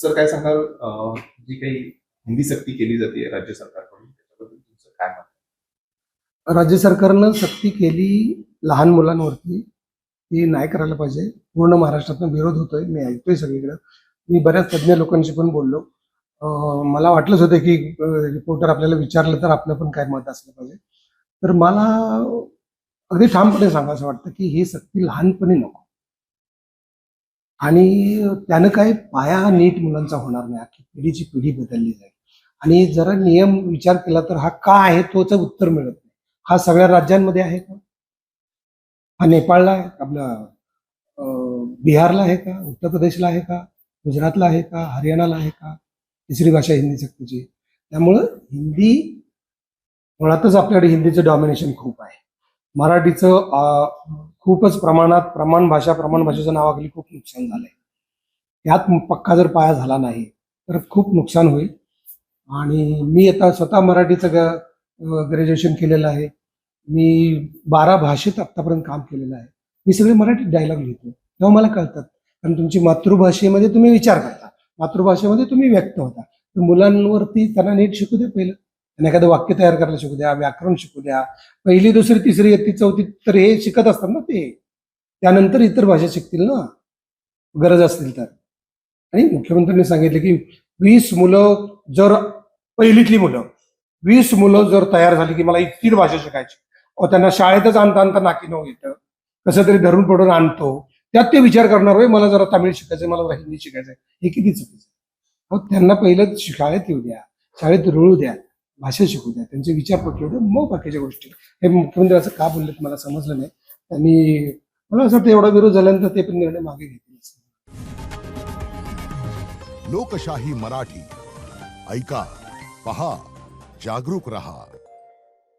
Sir काय सांगाल, जी काही हिंदी सक्ती केली जाते राज्य सरकारकडून त्याच्याबद्दल तुमचं काय मत आहे? राज्य सरकारनं सक्ती केली लहान मुलांवरती, ती नाही करायला पाहिजे. पूर्ण महाराष्ट्रातून विरोध होतोय, मी ऐकतोय सगळीकडे. मी बऱ्याच तज्ज्ञ लोकांशी पण बोललो. मला वाटलंच होतं की रिपोर्टर आपल्याला विचारलं तर आपलं पण काय मत असलं पाहिजे. तर मला अगदी ठामपणे सांगायचं वाटतं की ही सक्ती लहानपणी नको. आणि त्यानं काही पाया नीट मुलांचा होणार नाही. अख्खी पिढीची पिढी बदलली जाईल. आणि जरा नियम विचार केला तर हा का आहे तोच उत्तर मिळत नाही. हा सगळ्या राज्यांमध्ये आहे का? हा नेपाळला आहे, आपला बिहारला आहे का? उत्तर प्रदेशला आहे का? गुजरातला आहे का? हरियाणाला आहे का? तिसरी भाषा हिंदी सक्तीची. त्यामुळं हिंदी मुळातच आपल्याकडे हिंदीचं डॉमिनेशन खूप आहे. मराठीचं खूपच प्रमाणात प्रमाण भाषेच्या नावाखाली खूप नुकसान झालंय. यात पक्का जर पाया झाला नाही तर खूप नुकसान होईल. आणि मी आता स्वतः मराठीचं ग्रॅज्युएशन केलेलं आहे. मी 12 भाषेत आत्तापर्यंत काम केलेलं आहे. मी सगळे मराठीत डायलॉग लिहितो तेव्हा मला कळतात. कारण तुमची मातृभाषेमध्ये तुम्ही विचार करता, मातृभाषेमध्ये तुम्ही व्यक्त होता. तर मुलांवरती त्यांना नीट शिकू द्या. पहिलं त्यांना एखादं वाक्य तयार करायला शिकू द्या, व्याकरण शिकू द्या. पहिली, दुसरी, तिसरी, इयत्ती, चौथी तर हे शिकत असतात ना ते. त्यानंतर इतर भाषा शिकतील ना, गरज असतील तर. आणि मुख्यमंत्र्यांनी सांगितलं की 20 मुलं जर पहिलीतली मुलं 20 मुलं जर तयार झाली की मला इतकी भाषा शिकायची, त्यांना शाळेतच आणता नाकी नऊ येतं, कसं तरी धरून पडून आणतो. त्यात ते विचार करणार होय मला जरा तमिळ शिकायचंय, मला जरा हिंदी शिकायचंय. हे किती चुकीचं. त्यांना पहिलं शाळेत येऊ द्या, शाळेत रुळू द्या, भाषा शिकू द्या, त्यांचे विचार पटवू द्या, मग बाकीच्या गोष्टी. हे मुख्यमंत्री असं का बोललेत मला समजलं नाही. त्यांनी मला असं वाटतं एवढा विरोध झाल्यानंतर ते पण निर्णय मागे घेतील. लोकशाही मराठी ऐका, पहा, जागरूक रहा.